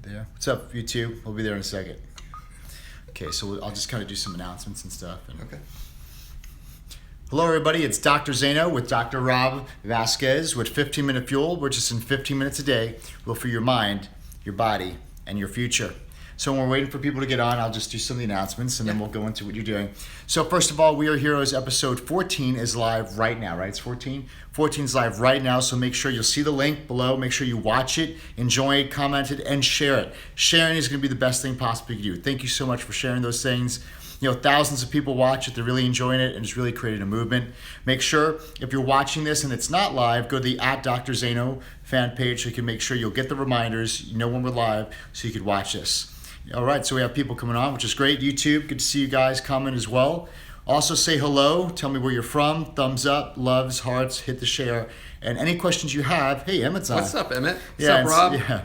there. What's up, YouTube? We'll be there in a second. Okay, so I'll just kind of do some announcements and stuff. Okay. Hello, everybody. It's Dr. Zaino with Dr. Rob Vasquez with 15-Minute Fuel. We're just in 15 minutes a day. We'll for your mind, your body, and your future. So when we're waiting for people to get on, I'll just do some of the announcements, and then we'll go into what you're doing. So first of all, We Are Heroes episode 14 is live right now, right? It's 14? 14 is live right now, so make sure you'll see the link below. Make sure you watch it, enjoy it, comment it, and share it. Sharing is going to be the best thing possible you can do. Thank you so much for sharing those things. You know, thousands of people watch it. They're really enjoying it, and it's really created a movement. Make sure, if you're watching this and it's not live, go to the @Dr. Zaino fan page so you can make sure you'll get the reminders, you know when we're live, so you can watch this. All right, so we have people coming on, which is great. YouTube, good to see you guys comment as well. Also say hello, tell me where you're from, thumbs up, loves, hearts, hit the share. And any questions you have, hey, Emmett's on. What's up, Emmett? What's up, Rob? Yeah.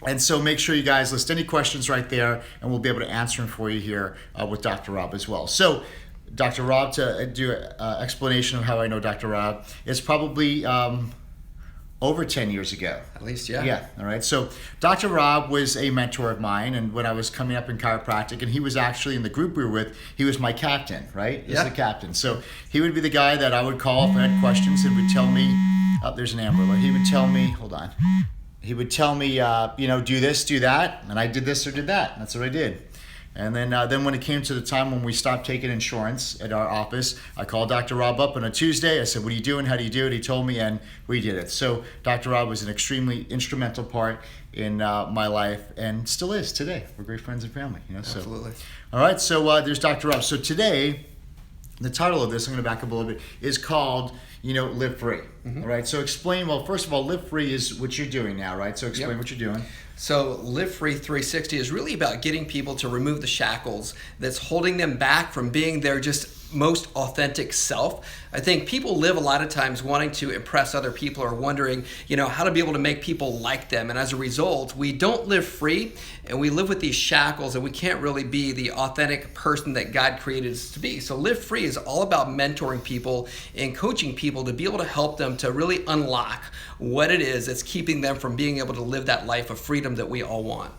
And so make sure you guys list any questions right there, and we'll be able to answer them for you here with Dr. Rob as well. So Dr. Rob, to do an explanation of how I know Dr. Rob, it's probably over 10 years ago. At least, yeah. Yeah, all right. So Dr. Rob was a mentor of mine, and when I was coming up in chiropractic, and he was actually in the group we were with, he was my captain, right? He was the captain. So he would be the guy that I would call if I had questions and would tell me, oh, there's an Amber Alert. He would tell me, hold on. He would tell me, do this, do that, and I did this or did that. That's what I did. And then when it came to the time when we stopped taking insurance at our office, I called Dr. Rob up on a Tuesday. I said, what are you doing? How do you do it? He told me, and we did it. So Dr. Rob was an extremely instrumental part in my life and still is today. We're great friends and family. Absolutely. So, all right, so there's Dr. Rob. So today, the title of this, I'm going to back up a little bit, is called, Live Free. Mm-hmm. All right, so explain, well, first of all, Live Free is what you're doing now, right? So explain what you're doing. So Live Free 360 is really about getting people to remove the shackles that's holding them back from being their just most authentic self. I think people live a lot of times wanting to impress other people or wondering, how to be able to make people like them. And as a result, we don't live free and we live with these shackles and we can't really be the authentic person that God created us to be. So Live Free is all about mentoring people and coaching people to be able to help them to really unlock what it is that's keeping them from being able to live that life of freedom that we all want.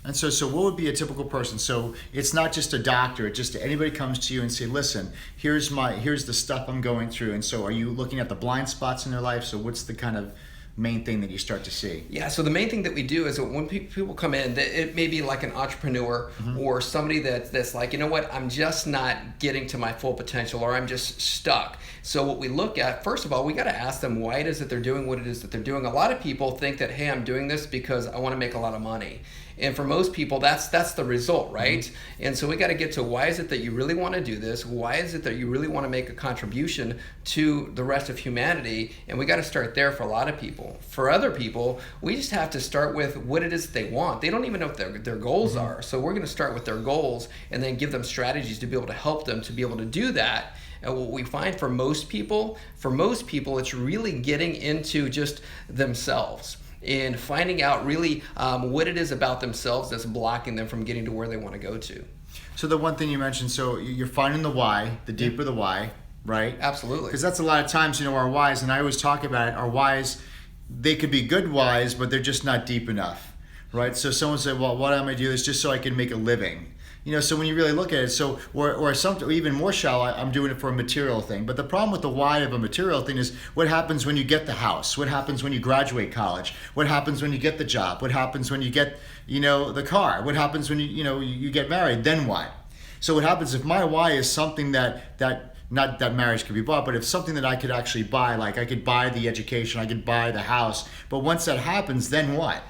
And so what would be a typical person? So it's not just a doctor, it's just anybody comes to you and say, listen, here's the stuff I'm going through. And so are you looking at the blind spots in their life? So what's the kind of main thing that you start to see? Yeah, so the main thing that we do is that when people come in, it may be like an entrepreneur or somebody that's like, I'm just not getting to my full potential or I'm just stuck. So what we look at, first of all, we got to ask them why it is that they're doing what it is that they're doing. A lot of people think that, hey, I'm doing this because I want to make a lot of money. And for most people, that's the result, right? And so we got to get to why is it that you really want to do this? Why is it that you really want to make a contribution to the rest of humanity? And we got to start there for a lot of people. For other people, we just have to start with what it is that they want. They don't even know what their goals are. So we're going to start with their goals and then give them strategies to be able to help them to be able to do that. And what we find for most people, it's really getting into just themselves and finding out really what it is about themselves that's blocking them from getting to where they want to go to. So the one thing you mentioned, so you're finding the why, the deeper the why, right? Absolutely. Because that's a lot of times, our whys, and I always talk about it, our whys, they could be good whys, but they're just not deep enough, right? So someone said, well, why am I doing this? Just so I can make a living. So when you really look at it, or something even more shallow, I'm doing it for a material thing. But the problem with the why of a material thing is what happens when you get the house? What happens when you graduate college? What happens when you get the job? What happens when you get, the car? What happens when you get married? Then what? So what happens if my why is something that not that marriage could be bought, but if something that I could actually buy, like I could buy the education, I could buy the house. But once that happens, then what?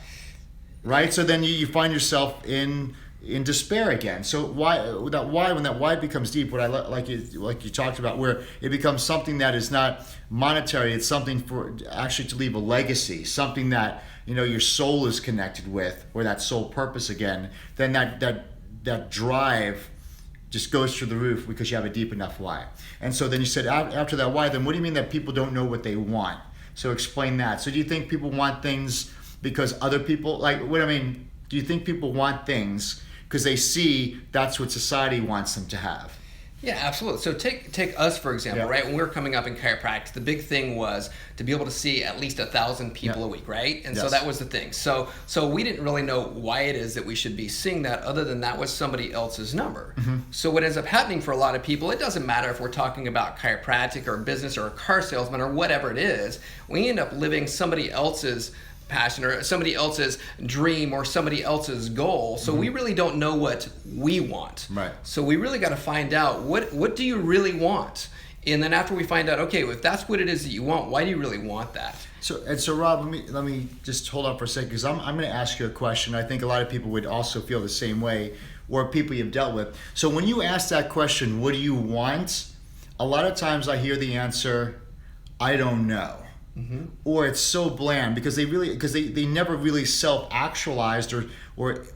Right? So then you find yourself in despair again. So when that why becomes deep, what I like you talked about, where it becomes something that is not monetary, it's something for actually to leave a legacy, something that your soul is connected with, or that soul purpose again, then that drive just goes through the roof because you have a deep enough why. And so then you said after that why, then what do you mean that people don't know what they want? So explain that. So do you think people want things because other people, do you think people want things because they see that's what society wants them to have? Yeah, absolutely. So take us for example, right? When we were coming up in chiropractic, the big thing was to be able to see at least 1,000 people a week, right? And so that was the thing. So we didn't really know why it is that we should be seeing that, other than that was somebody else's number. So what ends up happening for a lot of people, it doesn't matter if we're talking about chiropractic or business or a car salesman or whatever it is, we end up living somebody else's passion or somebody else's dream or somebody else's goal. So we really don't know what we want. Right. So we really got to find out what do you really want? And then after we find out, okay, if that's what it is that you want, why do you really want that? So Rob, let me just hold on for a second, because I'm going to ask you a question. I think a lot of people would also feel the same way, or people you've dealt with. So when you ask that question, what do you want? A lot of times I hear the answer, I don't know. Or it's so bland, because they never really self-actualized or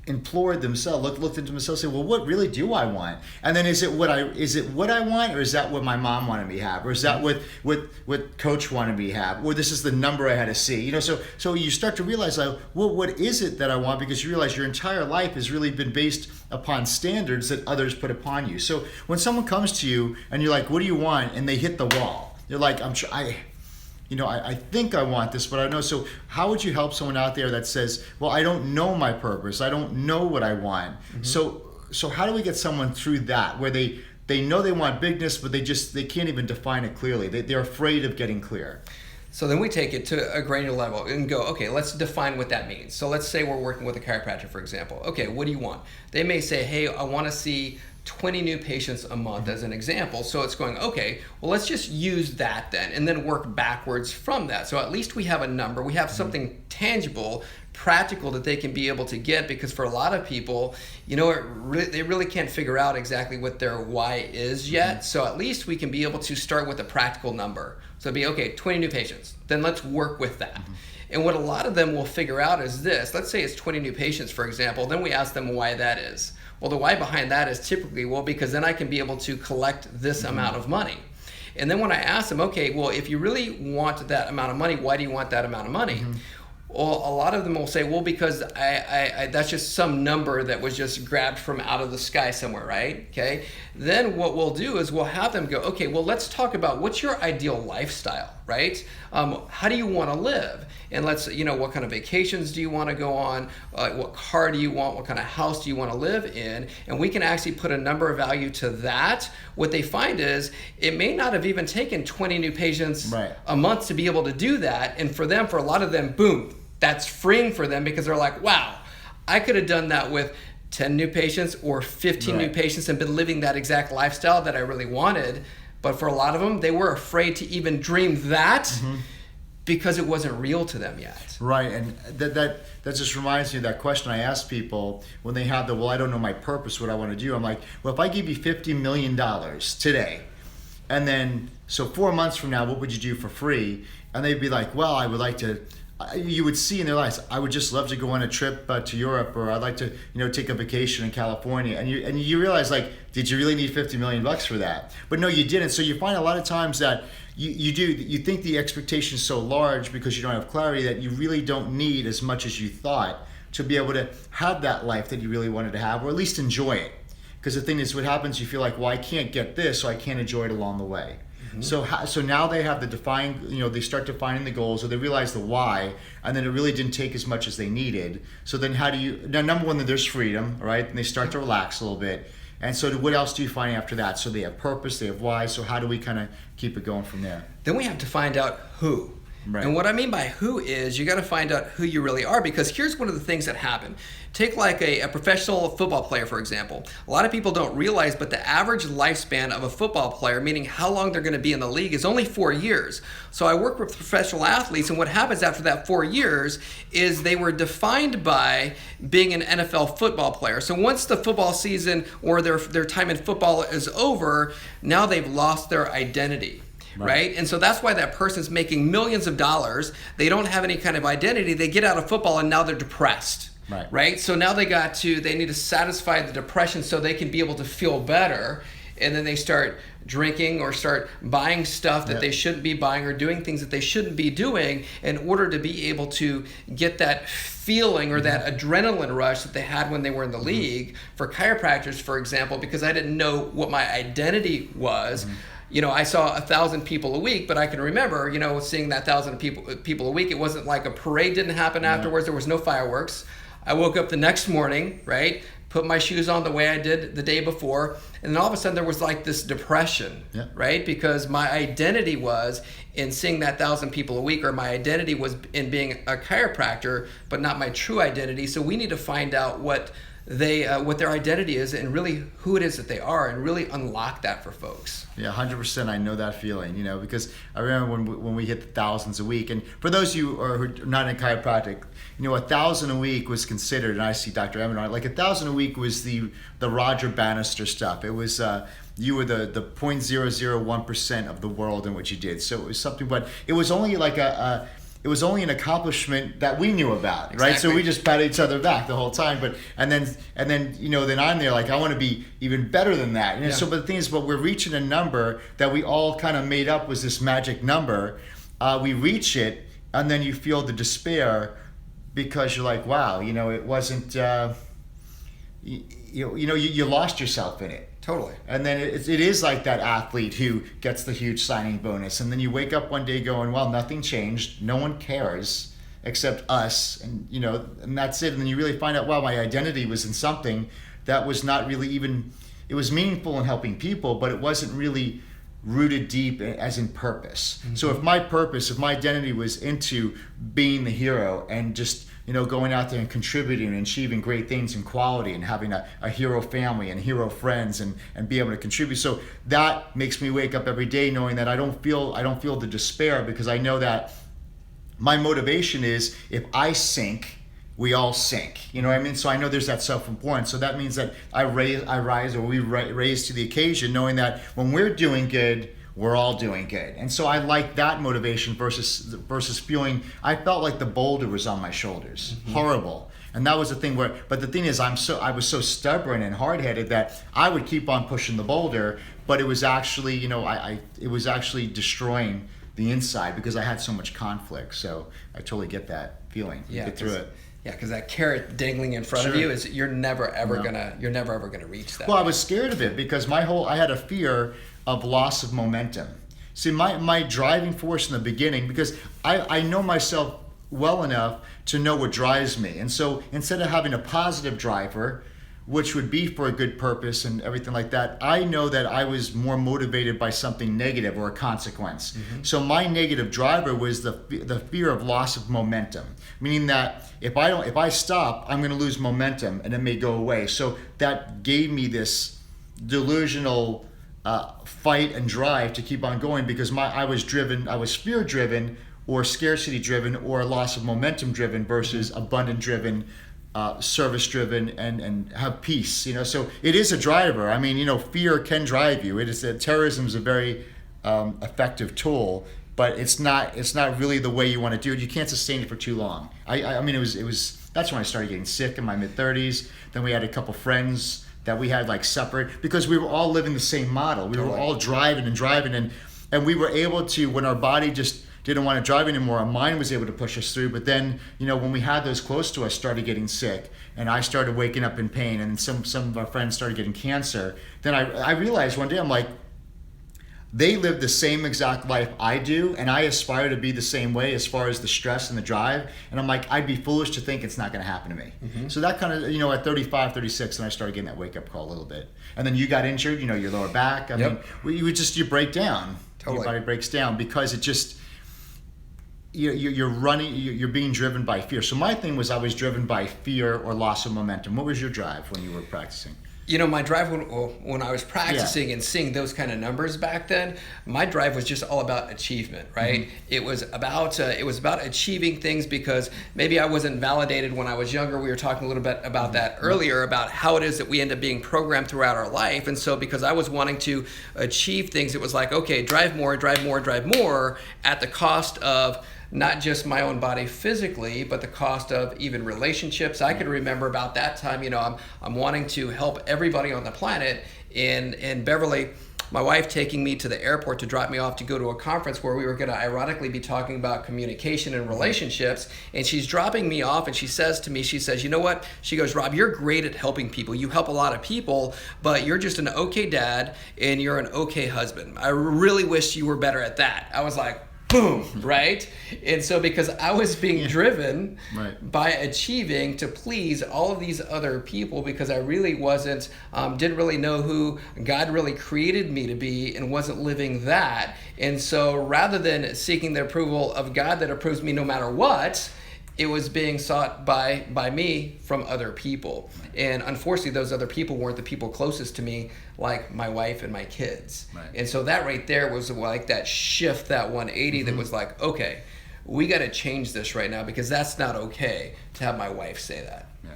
implored themselves, looked into themselves, and say, well, what really do I want? And then is it what I want, or is that what my mom wanted me to have, or is that what coach wanted me to have, or this is the number I had to see? So you start to realize, like, well, what is it that I want? Because you realize your entire life has really been based upon standards that others put upon you. So when someone comes to you and you're like, what do you want? And they hit the wall, they're like, I think I want this, but I don't know. So how would you help someone out there that says, well, I don't know my purpose, I don't know what I want? So how do we get someone through that, where they know they want bigness, but they can't even define it clearly? They're afraid of getting clear. So then we take it to a granular level and go, okay, let's define what that means. So let's say we're working with a chiropractor, for example. Okay, what do you want? They may say, hey, I want to see 20 new patients a month as an example. So it's going, okay, well, let's just use that then, and then work backwards from that. So at least we have a number, we have something tangible, practical that they can be able to get, because for a lot of people, they really can't figure out exactly what their why is yet. So at least we can be able to start with a practical number. So it'd be, okay, 20 new patients, then let's work with that. And what a lot of them will figure out is this. Let's say it's 20 new patients, for example, then we ask them why that is. Well, the why behind that is typically, well, because then I can be able to collect this amount of money. And then when I ask them, okay, well, if you really want that amount of money, why do you want that amount of money? Well, a lot of them will say, well, because I that's just some number that was just grabbed from out of the sky somewhere, right? Okay. Then what we'll do is we'll have them go, okay, well, let's talk about what's your ideal lifestyle, right? How do you want to live? And let's, what kind of vacations do you want to go on? What car do you want? What kind of house do you want to live in? And we can actually put a number of value to that. What they find is it may not have even taken 20 new patients a month to be able to do that. And for a lot of them, boom, that's freeing for them, because they're like, wow, I could have done that with 10 new patients or 15 new patients and been living that exact lifestyle that I really wanted. But for a lot of them, they were afraid to even dream that because it wasn't real to them yet. Right, and that just reminds me of that question I ask people when they have I don't know my purpose, what I want to do. I'm like, well, if I give you $50 million today, and then, so 4 months from now, what would you do for free? And they'd be like, well, I would like to, you would see in their lives, I would just love to go on a trip to Europe, or I'd like to, take a vacation in California. And you realize, like, did you really need $50 million for that? But no, you didn't. So you find a lot of times that you think the expectation is so large because you don't have clarity that you really don't need as much as you thought to be able to have that life that you really wanted to have, or at least enjoy it. Because the thing is, what happens, you feel like, well, I can't get this, so I can't enjoy it along the way. So now they have the they start defining the goals, or they realize the why, and then it really didn't take as much as they needed. So then now, number one, there's freedom, right? And they start to relax a little bit. And so what else do you find after that? So they have purpose, they have why. So how do we kind of keep it going from there? Then we have to find out who. Right. And what I mean by who is, you got to find out who you really are, because here's one of the things that happen. Take like a professional football player, for example. A lot of people don't realize, but the average lifespan of a football player, meaning how long they're going to be in the league, is only 4 years. So I work with professional athletes, and what happens after that 4 years is they were defined by being an NFL football player. So once the football season or their time in football is over, now they've lost their identity. Right? And so that's why that person's making millions of dollars. They don't have any kind of identity. They get out of football and now they're depressed. Right? So now they need to satisfy the depression so they can be able to feel better. and then they start drinking or start buying stuff that they shouldn't be buying or doing things that they shouldn't be doing in order to be able to get that feeling or that adrenaline rush that they had when they were in the league. For chiropractors, for example, because I didn't know what my identity was, you know, I saw 1,000 people a week, but I can remember, you know, seeing that 1,000 people a week. It wasn't like a parade didn't happen afterwards. There was no fireworks. I woke up the next morning, right? Put my shoes on the way I did the day before, and then all of a sudden there was like this depression, right? Because my identity was in seeing that 1,000 people a week, or my identity was in being a chiropractor, but not my true identity. So we need to find out what their identity is and really who it is that they are, and really unlock that for folks. Yeah, 100%. I know that feeling, you know, because I remember when we hit the thousands a week. And for those of you who are not in chiropractic, you know, 1,000 a week was considered, and I see Dr. Emmett on it, like 1,000 a week was the Roger Bannister stuff. It was you were the 0.001% of the world in what you did. So it was something, but it was only like it was only an accomplishment that we knew about, right? So we just patted each other back the whole time. But and then you know, then I'm there like, I want to be even better than that. And so, but the thing is, but we're reaching a number that we all kind of made up was this magic number. We reach it, and then you feel the despair because you're like, wow, you know, it wasn't. You lost yourself in it. Totally. And then it is like that athlete who gets the huge signing bonus, and then you wake up one day going, well, nothing changed, no one cares except us, and you know, and that's it. And then you really find out, wow, my identity was in something that was not really even, it was meaningful in helping people, but it wasn't really rooted deep as in purpose. So if my identity was into being the hero and just, you know, going out there and contributing and achieving great things in quality and having a hero family and hero friends and be able to contribute. So that makes me wake up every day knowing that I don't feel the despair, because I know that my motivation is, if I sink, we all sink. You know what I mean? So I know there's that self-importance. So that means that we raise to the occasion, knowing that when we're doing good, we're all doing good. And so I like that motivation versus feeling, I felt like the boulder was on my shoulders. Horrible. And that was the thing but the thing is, I was so stubborn and hard-headed that I would keep on pushing the boulder, but it was actually, you know, it was actually destroying the inside because I had so much conflict. So I totally get that feeling. Get through it. Yeah, because that carrot dangling in front of you is you're never ever gonna reach that. Well, I was scared of it because I had a fear of loss of momentum. See, my driving force in the beginning, because I know myself well enough to know what drives me, and so instead of having a positive driver, which would be for a good purpose and everything like that, I know that I was more motivated by something negative or a consequence. So my negative driver was the fear of loss of momentum, meaning that if I stop, I'm going to lose momentum and it may go away. So that gave me this delusional fight and drive to keep on going, because I was fear driven or scarcity driven or loss of momentum driven versus abundant driven, service driven, and have peace. You know, so it is a driver. I mean, you know, fear can drive you. Terrorism is a very effective tool, but it's not really the way you want to do it. You can't sustain it for too long. I mean, it was that's when I started getting sick in my mid-30s. Then we had a couple friends that we had like separate, because we were all living the same model. We were all driving and we were able to, when our body just didn't want to drive anymore, our mind was able to push us through. But then, you know, when we had those close to us started getting sick, and I started waking up in pain, and some of our friends started getting cancer, then I realized one day, I'm like, they live the same exact life I do, and I aspire to be the same way as far as the stress and the drive. And I'm like, I'd be foolish to think it's not going to happen to me. So that kind of, you know, at 35, 36, and I started getting that wake-up call a little bit. And then you got injured, you know, your lower back. I mean, you break down. Your body breaks down because it just, you're being driven by fear. So my thing was, I was driven by fear or loss of momentum. What was your drive when you were practicing? You know, my drive when I was practicing and seeing those kind of numbers back then, my drive was just all about achievement, right? It was about achieving things, because maybe I wasn't validated when I was younger. We were talking a little bit about that earlier, about how it is that we end up being programmed throughout our life. And so because I was wanting to achieve things, it was like, okay, drive more at the cost of not just my own body physically, but the cost of even relationships. I could remember about that time, I'm wanting to help everybody on the planet. In Beverly, my wife taking me to the airport to drop me off to go to a conference where we were going to ironically be talking about communication and relationships. And she's dropping me off and she says to me, you know what? She goes, Rob, you're great at helping people. You help a lot of people, but you're just an okay dad and you're an okay husband. I really wish you were better at that. I was like, boom, right? And so because I was being driven by achieving to please all of these other people because I really didn't really know who God really created me to be and wasn't living that. And so rather than seeking the approval of God that approves me no matter what, it was being sought by me from other people. And unfortunately, those other people weren't the people closest to me, like my wife and my kids. Right. And so that right there was like that shift, that 180 that was like, okay, we got to change this right now because that's not okay to have my wife say that. Yeah.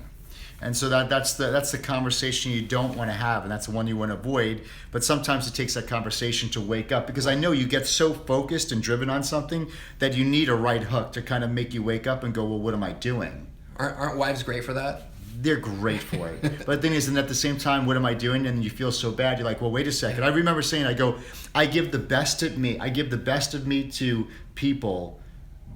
And so that's the conversation you don't want to have, and that's the one you want to avoid. But sometimes it takes that conversation to wake up, because I know you get so focused and driven on something that you need a right hook to kind of make you wake up and go, well, what am I doing? Aren't wives great for that? They're great for it. But the thing is, and at the same time, what am I doing? And you feel so bad. You're like, well, wait a second. I remember saying, I give the best of me. I give the best of me to people,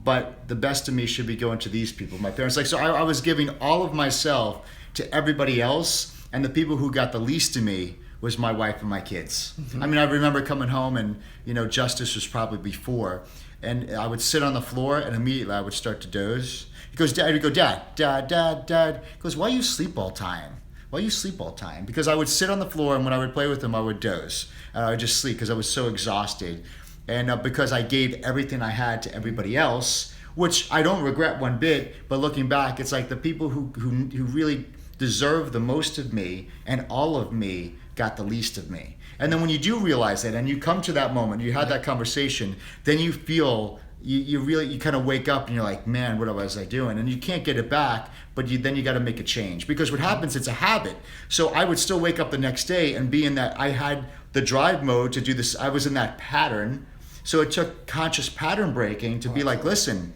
but the best of me should be going to these people, my parents. So I was giving all of myself to everybody else, and the people who got the least of me was my wife and my kids. I mean, I remember coming home, and Justice was probably before, and I would sit on the floor, and immediately I would start to doze. He goes, Dad. He'd go, Dad. He goes, why you sleep all time? Because I would sit on the floor, and when I would play with him, I would doze. I would just sleep because I was so exhausted. And because I gave everything I had to everybody else, which I don't regret one bit, but looking back, it's like the people who really deserve the most of me and all of me got the least of me. And then when you do realize that and you come to that moment, you had that conversation, then you feel, you kind of wake up and you're like, man, what was I doing? And you can't get it back, but then you got to make a change. Because what happens, it's a habit. So I would still wake up the next day and be in that, I had the drive mode to do this, I was in that pattern. So it took conscious pattern breaking to be like, listen,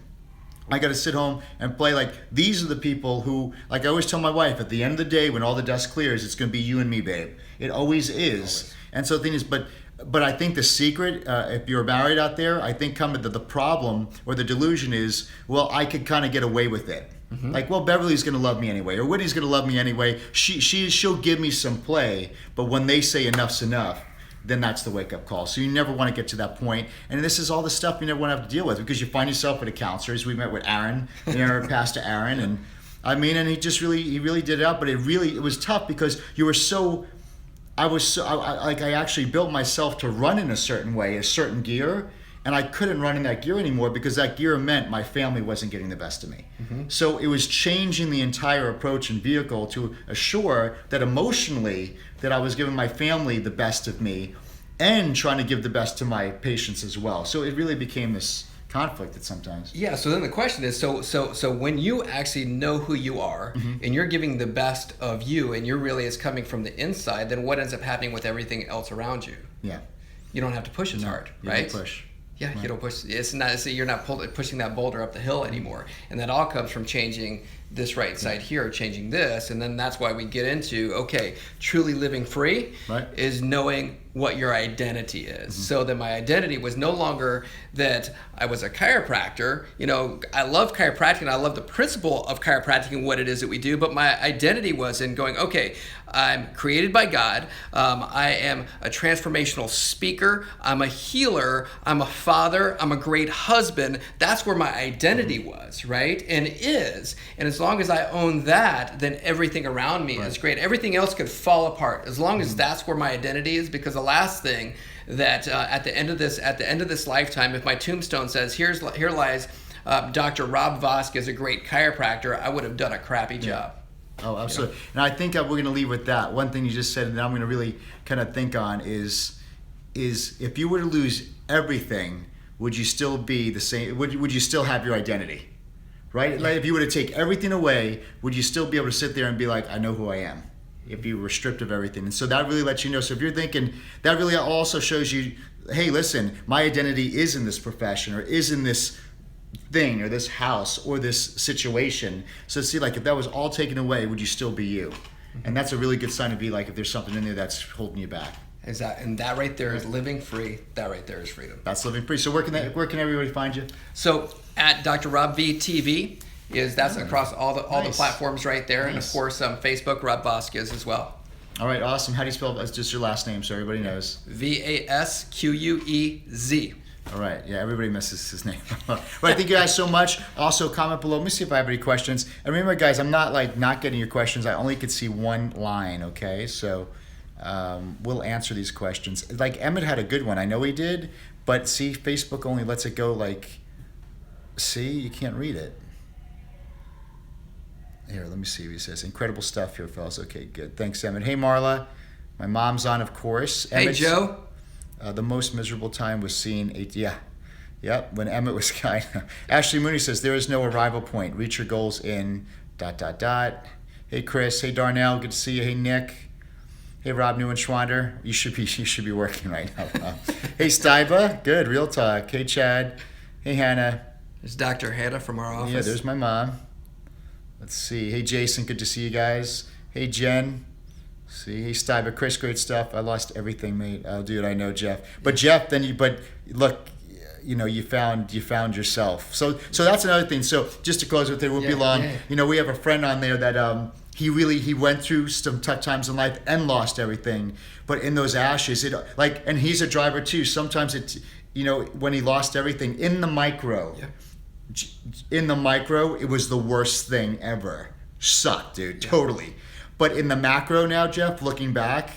I got to sit home and play. Like, these are the people who, like I always tell my wife, at the end of the day, when all the dust clears, it's going to be you and me, babe. It always is. Always. And so the thing is, but I think the secret, if you're married out there, I think the problem or the delusion is, well, I could kind of get away with it. Like, well, Beverly's going to love me anyway, or Whitney's going to love me anyway. She'll give me some play, but when they say enough's enough, then that's the wake-up call. So you never want to get to that point. And this is all the stuff you never want to have to deal with, because you find yourself at a counselor's. We met with Aaron, Pastor Aaron, and and he just really did it out. But it was tough because you were so. I actually built myself to run in a certain way, a certain gear, and I couldn't run in that gear anymore because that gear meant my family wasn't getting the best of me. So it was changing the entire approach and vehicle to assure that emotionally that I was giving my family the best of me and trying to give the best to my patients as well. So it really became this conflict at sometimes. Yeah, so then the question is, so when you actually know who you are and you're giving the best of you and you're really is coming from the inside, then what ends up happening with everything else around you? Yeah. You don't have to push as hard, right? You don't push. Yeah, right. You don't push. You're not pushing that boulder up the hill anymore, and that all comes from changing this right side here, changing this, and then that's why we get into truly living free is knowing what your identity is. So that my identity was no longer that I was a chiropractor. I love chiropractic and I love the principle of chiropractic and what it is that we do, but my identity was in going, I'm created by God. I am a transformational speaker. I'm a healer. I'm a father. I'm a great husband. That's where my identity was, right? And is. And as long as I own that, then everything around me is great. Everything else could fall apart as long as that's where my identity is. Because the last thing that at the end of this lifetime, if my tombstone says, here lies Dr. Rob Vasquez, a great chiropractor, I would have done a crappy job. Oh, absolutely. And I think we're going to leave with that. One thing you just said, and I'm going to really kind of think on is if you were to lose everything, would you still be the same? Would you still have your identity? Right? Like, if you were to take everything away, would you still be able to sit there and be like, I know who I am? If you were stripped of everything. And so that really lets you know. So if you're thinking, that really also shows you, hey, listen, my identity is in this profession or is in this thing or this house or this situation. So see, like, if that was all taken away, would you still be you? And that's a really good sign to be like, if there's something in there that's holding you back. Exactly. And that right there is living free. That right there is freedom. That's living free. So where can everybody find you? So at Dr. Rob V TV that's across all the platforms right there, and of course Facebook Rob Vasquez as well. All right, awesome. How do you spell it? It's just your last name, so everybody knows. VASQUEZ. All right, yeah, everybody misses his name. All right, thank you guys so much. Also, comment below. Let me see if I have any questions. And remember, guys, I'm not not getting your questions. I only could see one line. Okay, so we'll answer these questions. Like Emmett had a good one. I know he did, but see, Facebook only lets it go see, you can't read it. Here, let me see what he says. Incredible stuff here, fellas. Okay, good. Thanks, Emmett. Hey, Marla. My mom's on, of course. Hey, Joe. The most miserable time was seeing when Emmett was kind. Ashley Mooney says, there is no arrival point. Reach your goals in ... Hey, Chris. Hey, Darnell. Good to see you. Hey, Nick. Hey, Rob Neuenschwander. You should be working right now. Hey, Stiba. Good. Real talk. Hey, Chad. Hey, Hannah. There's Dr. Hannah from our office. Yeah, there's my mom. Let's see. Hey, Jason. Good to see you guys. Hey, Jen. See, hey, Stiba. Chris, great stuff. I lost everything, mate. Oh, dude, I know, Jeff. But Jeff, look, you found yourself. So that's another thing. So just to close with it, won't be long. Yeah. We have a friend on there that he went through some tough times in life and lost everything. But in those ashes, and he's a driver too. Sometimes when he lost everything in the micro, it was the worst thing ever. Sucked, dude. Yeah. Totally. But in the macro now, Jeff, looking back,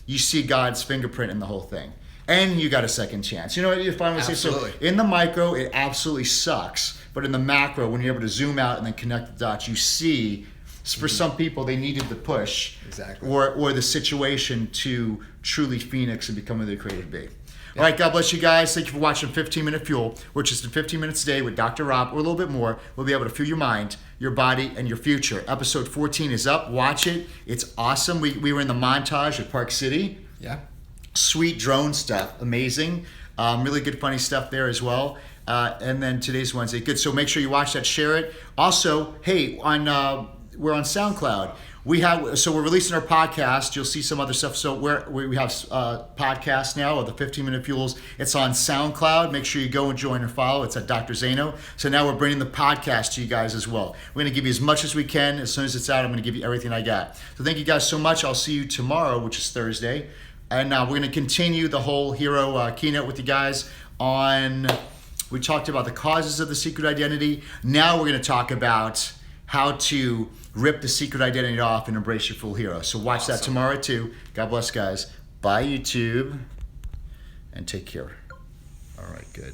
you see God's fingerprint in the whole thing. And you got a second chance. You know what you finally say? So in the micro, it absolutely sucks. But in the macro, when you're able to zoom out and then connect the dots, you see, for some people, they needed the push. Exactly. Or the situation to truly phoenix and become who they created to be. All right, God bless you guys. Thank you for watching 15-Minute Fuel, which is in 15 minutes a day with Dr. Rob, or a little bit more. We'll be able to fuel your mind, your body, and your future. Episode 14 is up. Watch it. It's awesome. We were in the montage at Park City. Yeah. Sweet drone stuff. Amazing. Really good, funny stuff there as well. And then today's Wednesday. Good. So make sure you watch that, share it. Also, hey, we're on SoundCloud. We're releasing our podcast. You'll see some other stuff. So we have podcasts now of the 15-Minute Fuels. It's on SoundCloud. Make sure you go and join or follow. It's at Dr. Zaino. So now we're bringing the podcast to you guys as well. We're going to give you as much as we can. As soon as it's out, I'm going to give you everything I got. So thank you guys so much. I'll see you tomorrow, which is Thursday. And we're going to continue the whole hero keynote with you guys we talked about the causes of the secret identity. Now we're going to talk about how to rip the secret identity off and embrace your full hero. So watch that tomorrow too. God bless, guys. Bye, YouTube. And take care. All right, good.